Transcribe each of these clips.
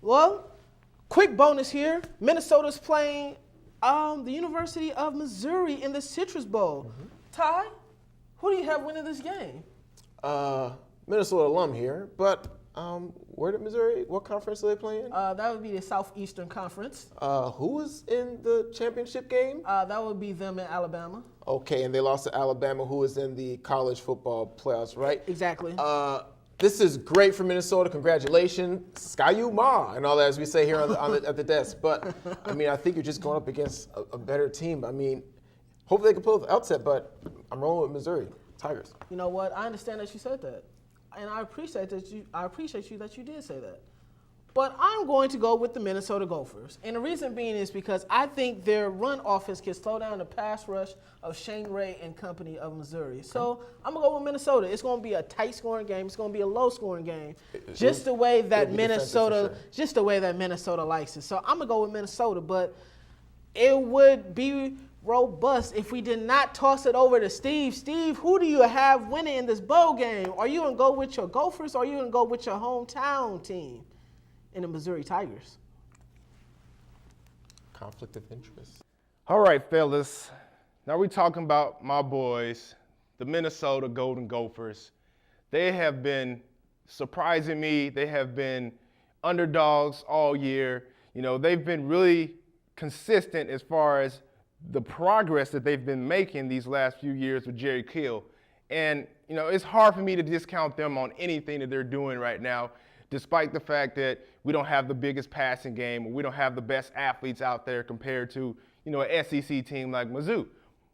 Well, quick bonus here. Minnesota's playing the University of Missouri in the Citrus Bowl. Ty, who do you have winning this game? Minnesota alum here, but where did Missouri, what conference are they playing? That would be the Southeastern Conference. Who was in the championship game? That would be them in Alabama. Okay, and they lost to Alabama, who is in the college football playoffs, right? Exactly. This is great for Minnesota. Congratulations, Sky Ma, and all that, as we say here at the desk. But I mean, I think you're just going up against a better team. I mean, hopefully they can pull the outset, but I'm rolling with Missouri Tigers. You know what? I understand that you said that, and I appreciate you that you did say that. But I'm going to go with the Minnesota Gophers. And the reason being is because I think their run offense can slow down the pass rush of Shane Ray and company of Missouri. So I'm going to go with Minnesota. It's going to be a tight scoring game. It's going to be a low scoring game. Just the way that Minnesota likes it. So I'm going to go with Minnesota, but it would be robust if we did not toss it over to Steve. Steve, who do you have winning in this bowl game? Are you going to go with your Gophers or are you going to go with your hometown team in the Missouri Tigers? Conflict of interest. All right, fellas. Now we're talking about my boys, the Minnesota Golden Gophers. They have been surprising me. They have been underdogs all year. You know, they've been really consistent as far as the progress that they've been making these last few years with Jerry Kill. And, you know, it's hard for me to discount them on anything that they're doing right now, despite the fact that we don't have the biggest passing game, or we don't have the best athletes out there compared to, you know, an SEC team like Mizzou.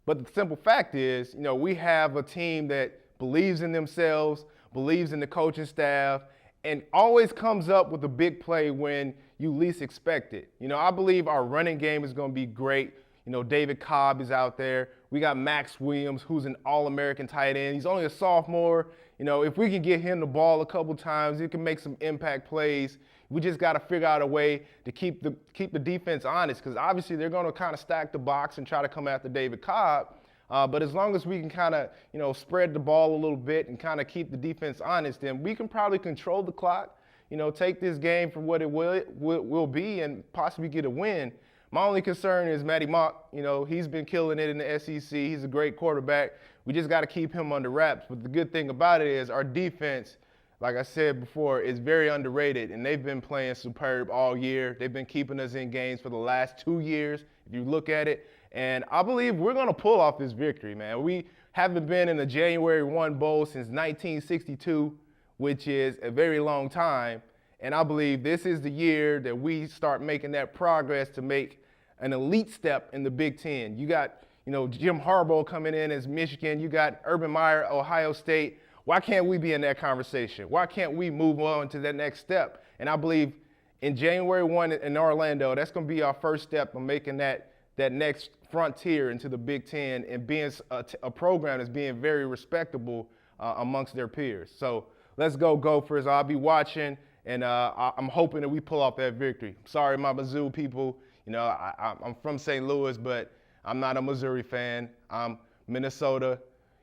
But the simple fact is, you know, we have a team that believes in themselves, believes in the coaching staff, and always comes up with a big play when you least expect it. You know, I believe our running game is going to be great. You know, David Cobb is out there. We got Max Williams, who's an All-American tight end. He's only a sophomore. You know, if we can get him the ball a couple times, he can make some impact plays. We just got to figure out a way to keep the defense honest, because obviously they're going to kind of stack the box and try to come after David Cobb. But as long as we can kind of, you know, spread the ball a little bit and kind of keep the defense honest, then we can probably control the clock, you know, take this game for what it will be and possibly get a win. My only concern is Matty Mock. You know, he's been killing it in the SEC. He's a great quarterback. We just got to keep him under wraps. But the good thing about it is our defense, like I said before, is very underrated, and they've been playing superb all year. They've been keeping us in games for the last 2 years, if you look at it. And I believe we're going to pull off this victory, man. We haven't been in the January 1 Bowl since 1962, which is a very long time. And I believe this is the year that we start making that progress to make an elite step in the Big Ten. You got, you know, Jim Harbaugh coming in as Michigan. You got Urban Meyer, Ohio State. Why can't we be in that conversation? Why can't we move on to that next step? And I believe in January 1 in Orlando, that's going to be our first step of making that next frontier into the Big Ten and being a program that's being very respectable amongst their peers. So let's go Gophers. I'll be watching, and I'm hoping that we pull off that victory. Sorry, my Mizzou people. You know, I'm from St. Louis, but I'm not a Missouri fan. I'm Minnesota,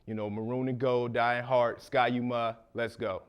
you know, maroon and gold, dying heart, Sky Ma, let's go.